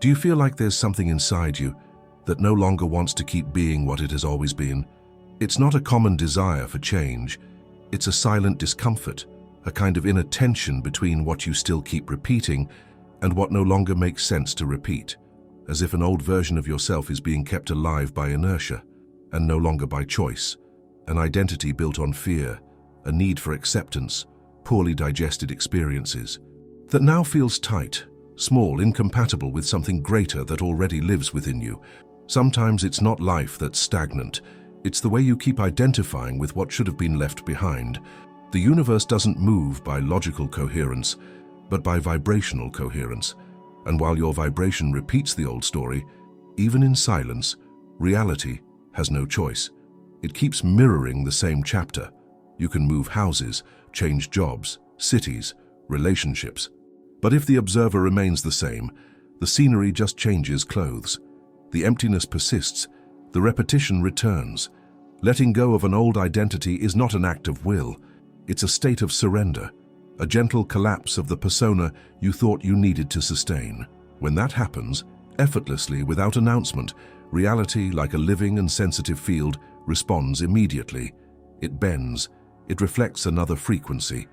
Do you feel like there's something inside you that no longer wants to keep being what it has always been? It's not a common desire for change. It's a silent discomfort, a kind of inner tension between what you still keep repeating and what no longer makes sense to repeat, as if an old version of yourself is being kept alive by inertia and no longer by choice, an identity built on fear, a need for acceptance, poorly digested experiences, that now feels tight, small, incompatible with something greater that already lives within you. Sometimes it's not life that's stagnant, it's the way you keep identifying with what should have been left behind. The universe doesn't move by logical coherence, but by vibrational coherence. And while your vibration repeats the old story, even in silence, reality has no choice. It keeps mirroring the same chapter. You can move houses, change jobs, cities, relationships. But if the observer remains the same, the scenery just changes clothes. The emptiness persists, the repetition returns. Letting go of an old identity is not an act of will. It's a state of surrender, a gentle collapse of the persona you thought you needed to sustain. When that happens, effortlessly, without announcement, reality, like a living and sensitive field, responds immediately. It bends. It reflects another frequency,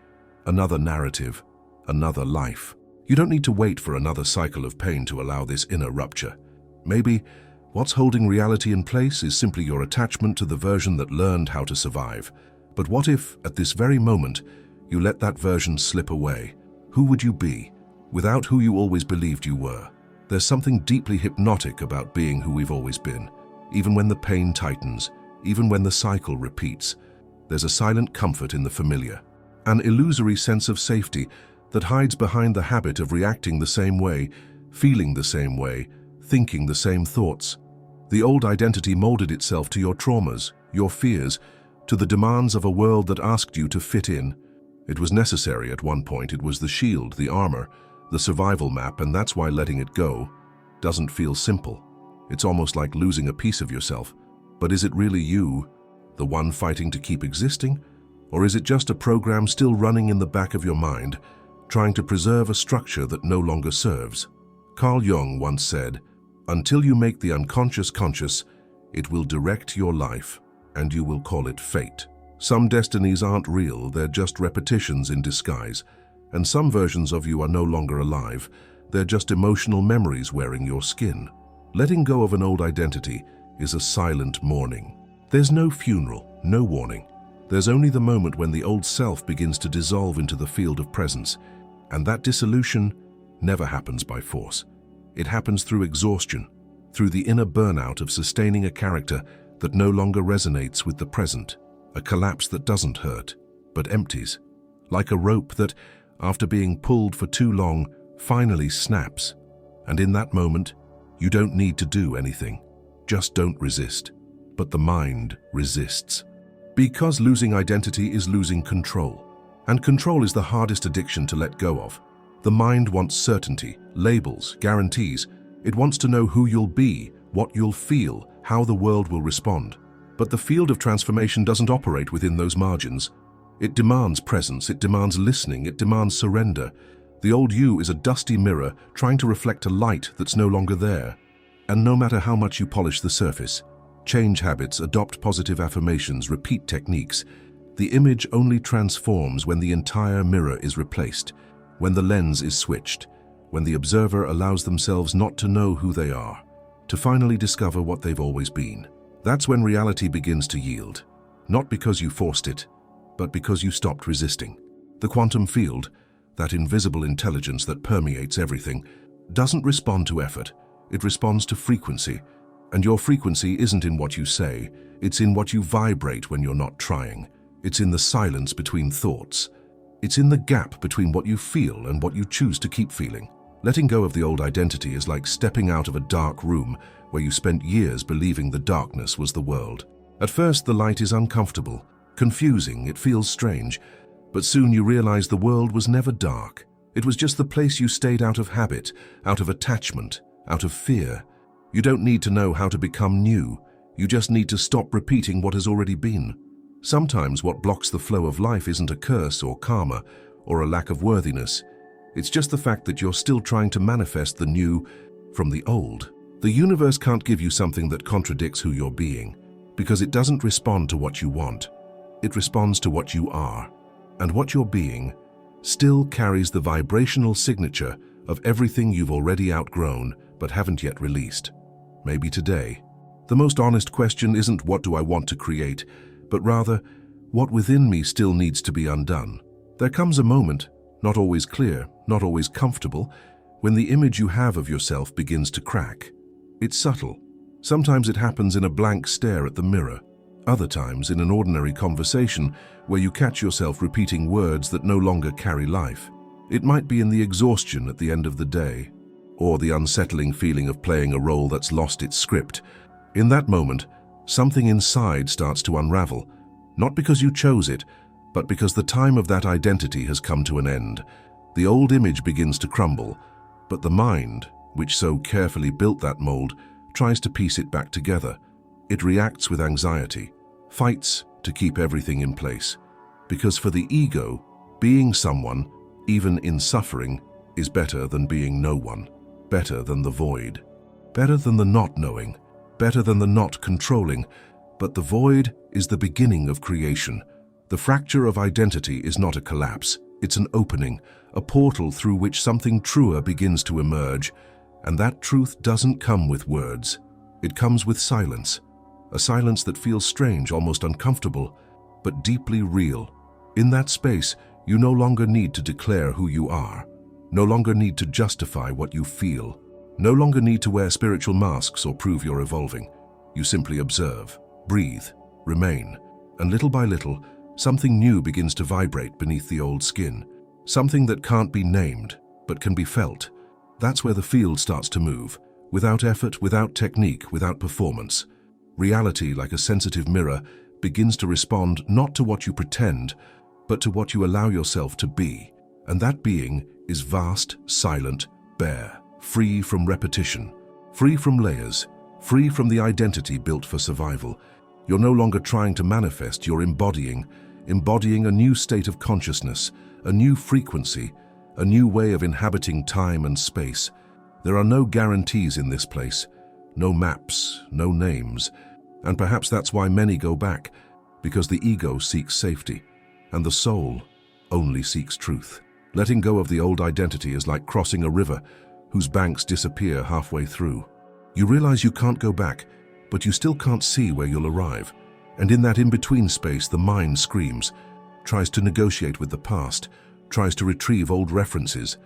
another narrative, another life. You don't need to wait for another cycle of pain to allow this inner rupture. Maybe what's holding reality in place is simply your attachment to the version that learned how to survive. But what if, at this very moment, you let that version slip away? Who would you be without who you always believed you were? There's something deeply hypnotic about being who we've always been. Even when the pain tightens, even when the cycle repeats, there's a silent comfort in the familiar, an illusory sense of safety that hides behind the habit of reacting the same way, feeling the same way, thinking the same thoughts. The old identity molded itself to your traumas, your fears, to the demands of a world that asked you to fit in. It was necessary at one point. It was the shield, the armor, the survival map, and that's why letting it go doesn't feel simple. It's almost like losing a piece of yourself. But is it really you, the one fighting to keep existing? Or is it just a program still running in the back of your mind, trying to preserve a structure that no longer serves? Carl Jung once said, "Until you make the unconscious conscious, it will direct your life, and you will call it fate." Some destinies aren't real, they're just repetitions in disguise. And some versions of you are no longer alive, they're just emotional memories wearing your skin. Letting go of an old identity is a silent mourning. There's no funeral, no warning. There's only the moment when the old self begins to dissolve into the field of presence. And that dissolution never happens by force. It happens through exhaustion, through the inner burnout of sustaining a character that no longer resonates with the present. A collapse that doesn't hurt, but empties. Like a rope that, after being pulled for too long, finally snaps. And in that moment, you don't need to do anything. Just don't resist. But the mind resists. Because losing identity is losing control. And control is the hardest addiction to let go of. The mind wants certainty, labels, guarantees. It wants to know who you'll be, what you'll feel, how the world will respond. But the field of transformation doesn't operate within those margins. It demands presence, it demands listening, it demands surrender. The old you is a dusty mirror trying to reflect a light that's no longer there. And no matter how much you polish the surface, change habits, adopt positive affirmations, repeat techniques, the image only transforms when the entire mirror is replaced, when the lens is switched, when the observer allows themselves not to know who they are, to finally discover what they've always been. That's when reality begins to yield, not because you forced it, but because you stopped resisting. The quantum field, that invisible intelligence that permeates everything, doesn't respond to effort, it responds to frequency. And your frequency isn't in what you say, it's in what you vibrate when you're not trying. It's in the silence between thoughts. It's in the gap between what you feel and what you choose to keep feeling. Letting go of the old identity is like stepping out of a dark room where you spent years believing the darkness was the world. At first, the light is uncomfortable, confusing, it feels strange, but soon you realize the world was never dark. It was just the place you stayed out of habit, out of attachment, out of fear. You don't need to know how to become new. You just need to stop repeating what has already been. Sometimes what blocks the flow of life isn't a curse or karma or a lack of worthiness. It's just the fact that you're still trying to manifest the new from the old. The universe can't give you something that contradicts who you're being, because it doesn't respond to what you want. It responds to what you are. And what you're being still carries the vibrational signature of everything you've already outgrown but haven't yet released. Maybe today, the most honest question isn't what do I want to create, but rather, what within me still needs to be undone. There comes a moment, not always clear, not always comfortable, when the image you have of yourself begins to crack. It's subtle. Sometimes it happens in a blank stare at the mirror. Other times in an ordinary conversation where you catch yourself repeating words that no longer carry life. It might be in the exhaustion at the end of the day, or the unsettling feeling of playing a role that's lost its script. In that moment, something inside starts to unravel, not because you chose it, but because the time of that identity has come to an end. The old image begins to crumble, but the mind, which so carefully built that mold, tries to piece it back together. It reacts with anxiety, fights to keep everything in place. Because for the ego, being someone, even in suffering, is better than being no one, better than the void, better than the not knowing, better than the not controlling. But the void is the beginning of creation. The fracture of identity is not a collapse, it's an opening, a portal through which something truer begins to emerge. And that truth doesn't come with words. It comes with silence. A silence that feels strange, almost uncomfortable, but deeply real. In that space, you no longer need to declare who you are, no longer need to justify what you feel, no longer need to wear spiritual masks or prove you're evolving. You simply observe, breathe, remain, and little by little, something new begins to vibrate beneath the old skin, something that can't be named, but can be felt. That's where the field starts to move, without effort, without technique, without performance. Reality, like a sensitive mirror, begins to respond not to what you pretend, but to what you allow yourself to be. And that being is vast, silent, bare, free from repetition, free from layers, free from the identity built for survival. You're no longer trying to manifest, you're embodying a new state of consciousness, a new frequency, a new way of inhabiting time and space. There are no guarantees in this place, no maps, no names, and perhaps that's why many go back, because the ego seeks safety, and the soul only seeks truth. Letting go of the old identity is like crossing a river whose banks disappear halfway through. You realize you can't go back, but you still can't see where you'll arrive. And in that in-between space, the mind screams, tries to negotiate with the past, tries to retrieve old references.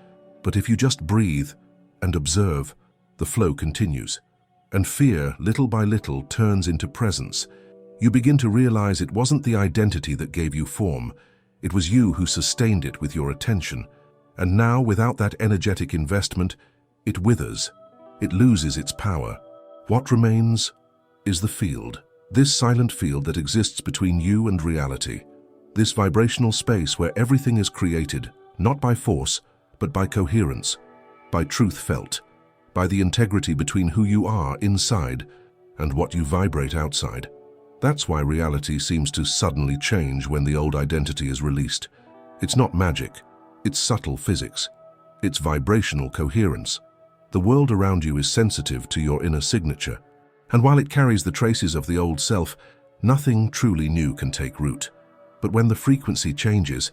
But if you just breathe and observe, the flow continues. And fear, little by little, turns into presence. You begin to realize it wasn't the identity that gave you form. It was you who sustained it with your attention. And now, without that energetic investment, it withers. It loses its power. What remains is the field. This silent field that exists between you and reality. This vibrational space where everything is created, not by force, but by coherence, by truth felt, by the integrity between who you are inside and what you vibrate outside. That's why reality seems to suddenly change when the old identity is released. It's not magic, it's subtle physics. It's vibrational coherence. The world around you is sensitive to your inner signature, and while it carries the traces of the old self, nothing truly new can take root. But when the frequency changes,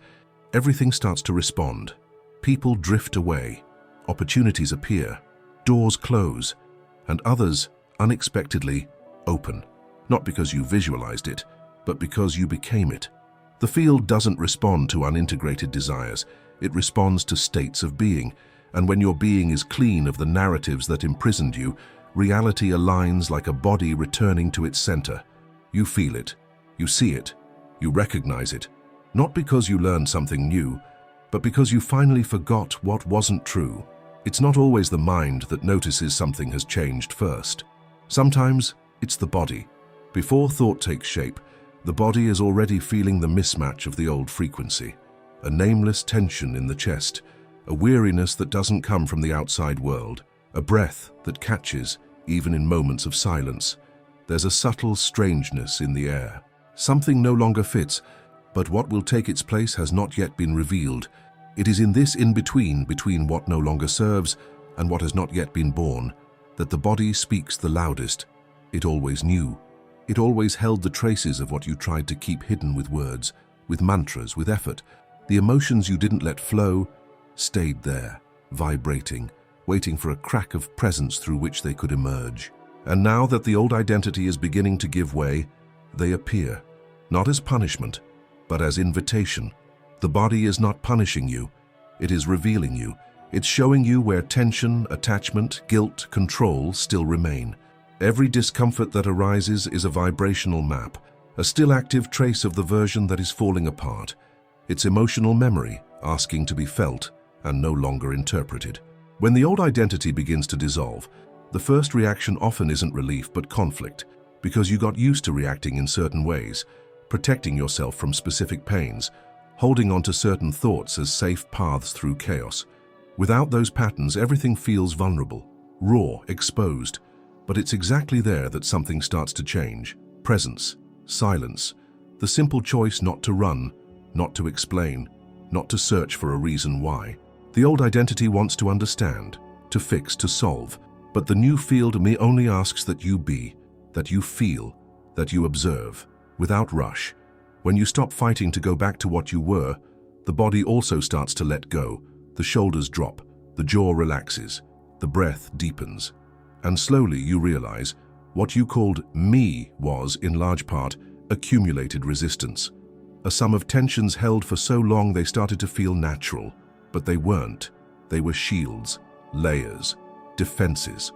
everything starts to respond. People drift away, opportunities appear, doors close, and others, unexpectedly, open. Not because you visualized it, but because you became it. The field doesn't respond to unintegrated desires, it responds to states of being, and when your being is clean of the narratives that imprisoned you, reality aligns like a body returning to its center. You feel it, you see it, you recognize it, not because you learned something new, but because you finally forgot what wasn't true. It's not always the mind that notices something has changed first. Sometimes it's the body. Before thought takes shape, the body is already feeling the mismatch of the old frequency, a nameless tension in the chest, a weariness that doesn't come from the outside world, a breath that catches even in moments of silence. There's a subtle strangeness in the air. Something no longer fits, but what will take its place has not yet been revealed. It is in this in-between between what no longer serves and what has not yet been born, that the body speaks the loudest. It always knew. It always held the traces of what you tried to keep hidden with words, with mantras, with effort. The emotions you didn't let flow stayed there, vibrating, waiting for a crack of presence through which they could emerge. And now that the old identity is beginning to give way, they appear, not as punishment, but as invitation. The body is not punishing you, it is revealing you. It's showing you where tension, attachment, guilt, control still remain. Every discomfort that arises is a vibrational map, a still active trace of the version that is falling apart. It's emotional memory, asking to be felt and no longer interpreted. When the old identity begins to dissolve, the first reaction often isn't relief but conflict, because you got used to reacting in certain ways, protecting yourself from specific pains, holding on to certain thoughts as safe paths through chaos. Without those patterns, everything feels vulnerable, raw, exposed. But it's exactly there that something starts to change. Presence, silence, the simple choice not to run, not to explain, not to search for a reason why. The old identity wants to understand, to fix, to solve, but the new field only asks that you be, that you feel, that you observe, without rush. When you stop fighting to go back to what you were, the body also starts to let go. The shoulders drop, the jaw relaxes, the breath deepens. And slowly you realize what you called me was, in large part, accumulated resistance. A sum of tensions held for so long they started to feel natural, but they weren't. They were shields, layers, defenses.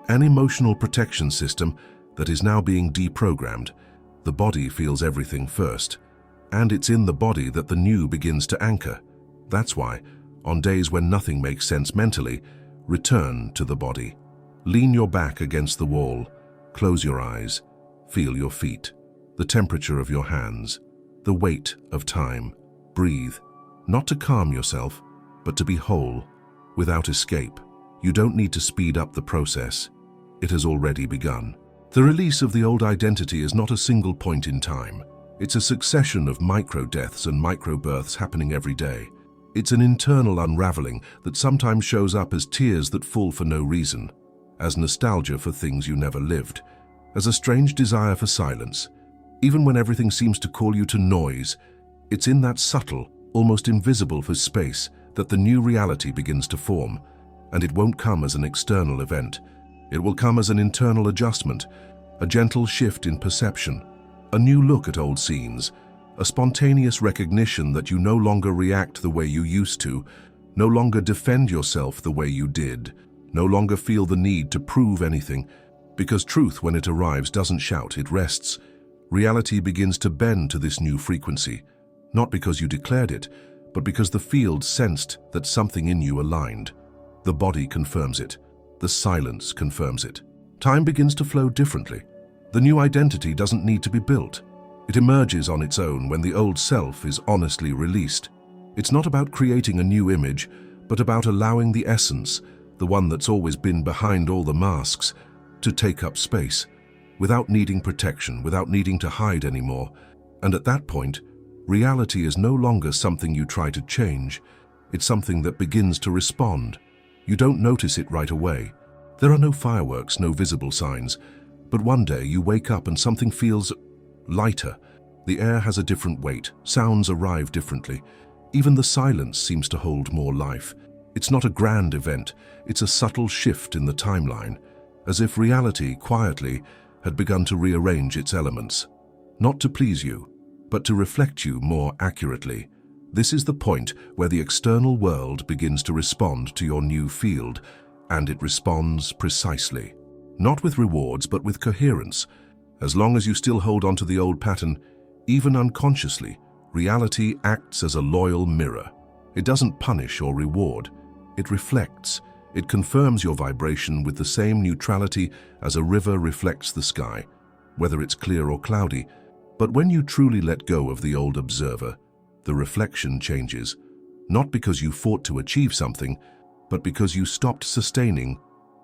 An emotional protection system that is now being deprogrammed. The body feels everything first, and it's in the body that the new begins to anchor. That's why, on days when nothing makes sense mentally, return to the body. Lean your back against the wall, close your eyes, feel your feet, the temperature of your hands, the weight of time. Breathe, not to calm yourself, but to be whole, without escape. You don't need to speed up the process. It has already begun. The release of the old identity is not a single point in time. It's a succession of micro-deaths and micro-births happening every day. It's an internal unraveling that sometimes shows up as tears that fall for no reason, as nostalgia for things you never lived, as a strange desire for silence. Even when everything seems to call you to noise, it's in that subtle, almost invisible for space, that the new reality begins to form. And it won't come as an external event. It will come as an internal adjustment, a gentle shift in perception, a new look at old scenes, a spontaneous recognition that you no longer react the way you used to, no longer defend yourself the way you did, no longer feel the need to prove anything, because truth, when it arrives, doesn't shout, it rests. Reality begins to bend to this new frequency, not because you declared it, but because the field sensed that something in you aligned. The body confirms it. The silence confirms it. Time begins to flow differently. The new identity doesn't need to be built. It emerges on its own when the old self is honestly released. It's not about creating a new image, but about allowing the essence, the one that's always been behind all the masks, to take up space, without needing protection, without needing to hide anymore. And at that point, reality is no longer something you try to change. It's something that begins to respond. You don't notice it right away. There are no fireworks, no visible signs. But one day you wake up and something feels lighter. The air has a different weight. Sounds arrive differently. Even the silence seems to hold more life. It's not a grand event. It's a subtle shift in the timeline, as if reality, quietly, had begun to rearrange its elements. Not to please you, but to reflect you more accurately. This is the point where the external world begins to respond to your new field, and it responds precisely. Not with rewards, but with coherence. As long as you still hold on to the old pattern, even unconsciously, reality acts as a loyal mirror. It doesn't punish or reward. It reflects. It confirms your vibration with the same neutrality as a river reflects the sky, whether it's clear or cloudy. But when you truly let go of the old observer, the reflection changes, not because you fought to achieve something, but because you stopped sustaining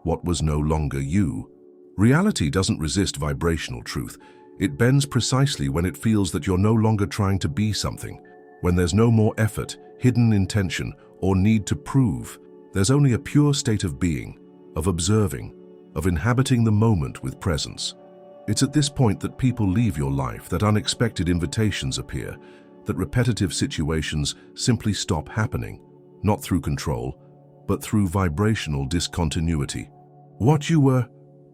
what was no longer you. Reality doesn't resist vibrational truth. It bends precisely when it feels that you're no longer trying to be something, when there's no more effort, hidden intention, or need to prove. There's only a pure state of being, of observing, of inhabiting the moment with presence. It's at this point that people leave your life, that unexpected invitations appear, that repetitive situations simply stop happening, not through control, but through vibrational discontinuity. What you were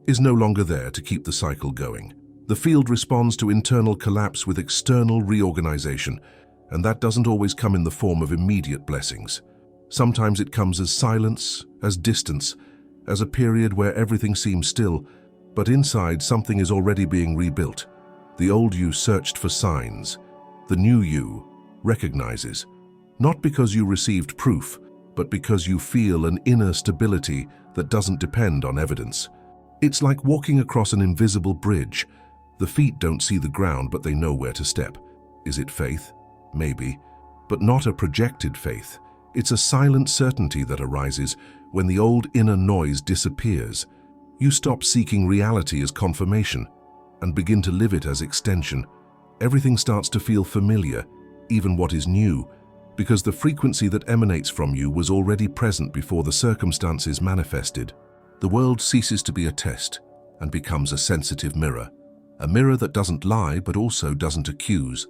is no longer there to keep the cycle going. The field responds to internal collapse with external reorganization, and that doesn't always come in the form of immediate blessings. Sometimes it comes as silence, as distance, as a period where everything seems still, but inside something is already being rebuilt. The old you searched for signs. The new you recognizes, not because you received proof, but because you feel an inner stability that doesn't depend on evidence. It's like walking across an invisible bridge. The feet don't see the ground, but they know where to step. Is it faith? Maybe, but not a projected faith. It's a silent certainty that arises when the old inner noise disappears. You stop seeking reality as confirmation and begin to live it as extension. Everything starts to feel familiar, even what is new, because the frequency that emanates from you was already present before the circumstances manifested. The world ceases to be a test and becomes a sensitive mirror. A mirror that doesn't lie but also doesn't accuse.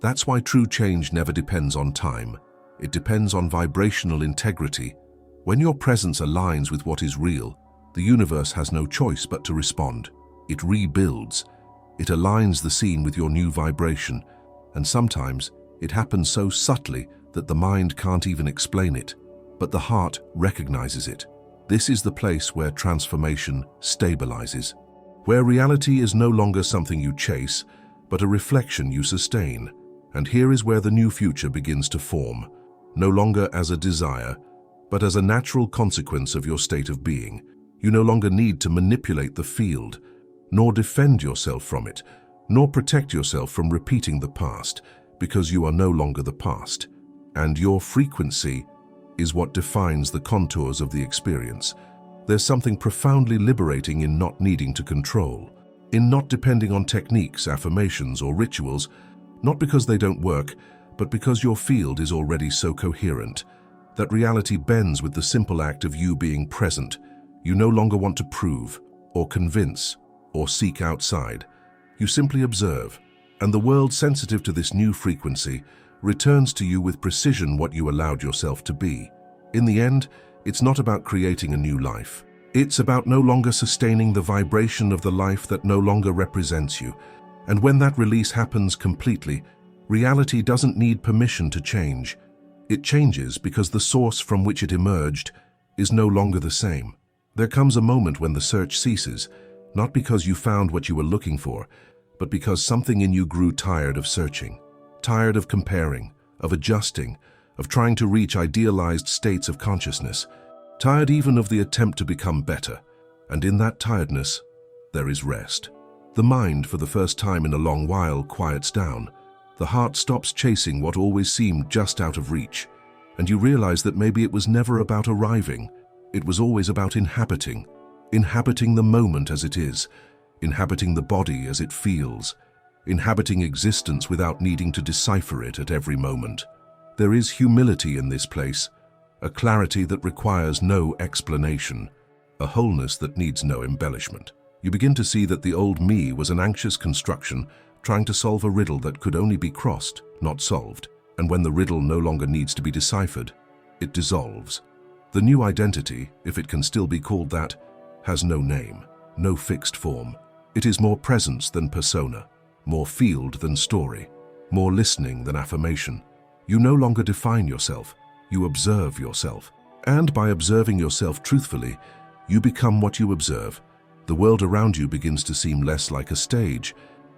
That's why true change never depends on time. It depends on vibrational integrity. When your presence aligns with what is real, the universe has no choice but to respond. It rebuilds. It aligns the scene with your new vibration, and sometimes it happens so subtly that the mind can't even explain it, but the heart recognizes it. This is the place where transformation stabilizes, where reality is no longer something you chase, but a reflection you sustain. And here is where the new future begins to form, no longer as a desire, but as a natural consequence of your state of being. You no longer need to manipulate the field, nor defend yourself from it, nor protect yourself from repeating the past, because you are no longer the past. And your frequency is what defines the contours of the experience. There's something profoundly liberating in not needing to control, in not depending on techniques, affirmations, or rituals, not because they don't work, but because your field is already so coherent that reality bends with the simple act of you being present. You no longer want to prove, or convince, or seek outside. You simply observe, and the world sensitive to this new frequency returns to you with precision what you allowed yourself to be. In the end, it's not about creating a new life. It's about no longer sustaining the vibration of the life that no longer represents you. And when that release happens completely, reality doesn't need permission to change. It changes because the source from which it emerged is no longer the same. There comes a moment when the search ceases, not because you found what you were looking for, but because something in you grew tired of searching, tired of comparing, of adjusting, of trying to reach idealized states of consciousness, tired even of the attempt to become better. And in that tiredness, there is rest. The mind, for the first time in a long while, quiets down. The heart stops chasing what always seemed just out of reach, and you realize that maybe it was never about arriving. It was always about inhabiting the moment as it is, inhabiting the body as it feels, inhabiting existence without needing to decipher it at every moment. There is humility in this place, a clarity that requires no explanation, a wholeness that needs no embellishment. You begin to see that the old me was an anxious construction trying to solve a riddle that could only be crossed, not solved. And when the riddle no longer needs to be deciphered, it dissolves. The new identity, if it can still be called that, has no name, no fixed form. It is more presence than persona, more field than story, more listening than affirmation. You no longer define yourself, you observe yourself. And by observing yourself truthfully, you become what you observe. The world around you begins to seem less like a stage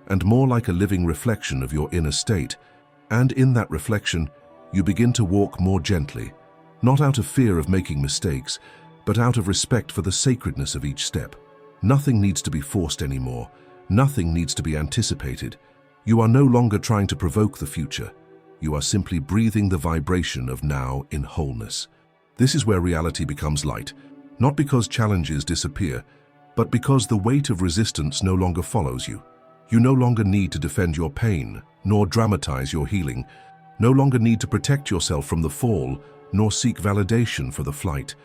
and more like a living reflection of your inner state. And in that reflection, you begin to walk more gently, not out of fear of making mistakes, but out of respect for the sacredness of each step. Nothing needs to be forced anymore. Nothing needs to be anticipated. You are no longer trying to provoke the future. You are simply breathing the vibration of now in wholeness. This is where reality becomes light, not because challenges disappear, but because the weight of resistance no longer follows you. You no longer need to defend your pain, nor dramatize your healing, no longer need to protect yourself from the fall, nor seek validation for the flight,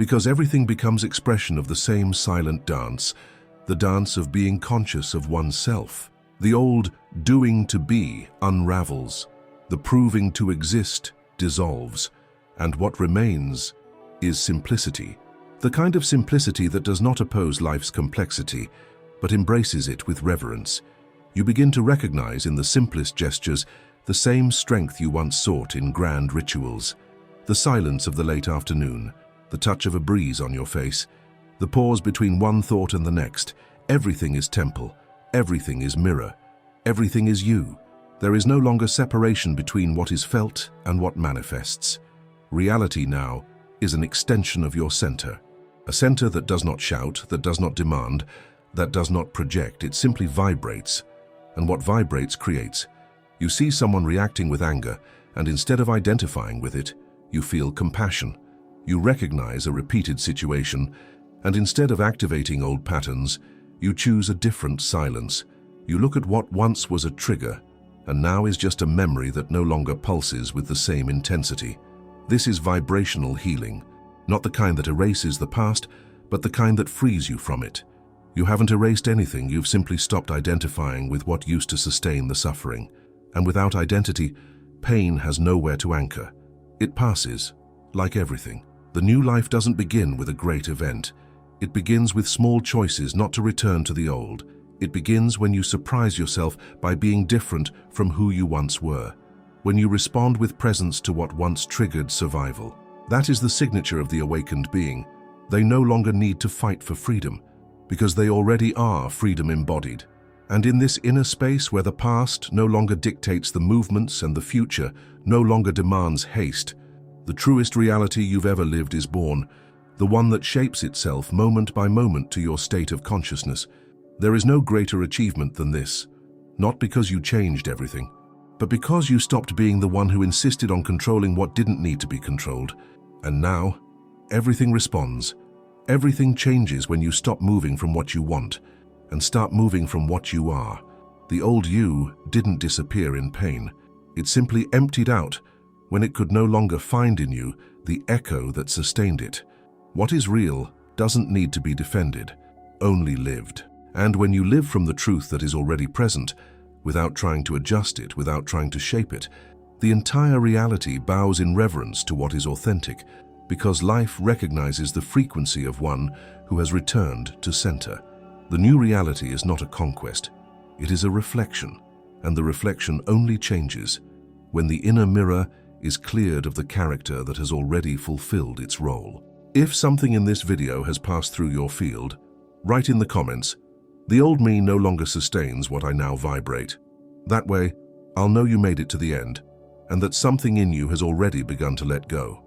Because everything becomes expression of the same silent dance, the dance of being conscious of oneself. The old doing to be unravels, the proving to exist dissolves, and what remains is simplicity. The kind of simplicity that does not oppose life's complexity, but embraces it with reverence. You begin to recognize in the simplest gestures the same strength you once sought in grand rituals. The silence of the late afternoon, the touch of a breeze on your face, the pause between one thought and the next. Everything is temple, everything is mirror, everything is you. There is no longer separation between what is felt and what manifests. Reality now is an extension of your center. A center that does not shout, that does not demand, that does not project. It simply vibrates. And what vibrates creates. You see someone reacting with anger, and instead of identifying with it, you feel compassion. You recognize a repeated situation, and instead of activating old patterns, you choose a different silence. You look at what once was a trigger, and now is just a memory that no longer pulses with the same intensity. This is vibrational healing, not the kind that erases the past, but the kind that frees you from it. You haven't erased anything, you've simply stopped identifying with what used to sustain the suffering. And without identity, pain has nowhere to anchor. It passes, like everything. The new life doesn't begin with a great event. It begins with small choices not to return to the old. It begins when you surprise yourself by being different from who you once were. When you respond with presence to what once triggered survival. That is the signature of the awakened being. They no longer need to fight for freedom, because they already are freedom embodied. And in this inner space where the past no longer dictates the movements and the future no longer demands haste, the truest reality you've ever lived is born, the one that shapes itself moment by moment to your state of consciousness. There is no greater achievement than this, not because you changed everything, but because you stopped being the one who insisted on controlling what didn't need to be controlled. And now, everything responds. Everything changes when you stop moving from what you want and start moving from what you are. The old you didn't disappear in pain. It simply emptied out when it could no longer find in you the echo that sustained it. What is real doesn't need to be defended, only lived. And when you live from the truth that is already present, without trying to adjust it, without trying to shape it, the entire reality bows in reverence to what is authentic, because life recognizes the frequency of one who has returned to center. The new reality is not a conquest, it is a reflection, and the reflection only changes when the inner mirror is cleared of the character that has already fulfilled its role. If something in this video has passed through your field, write in the comments, "The old me no longer sustains what I now vibrate." That way, I'll know you made it to the end, and that something in you has already begun to let go.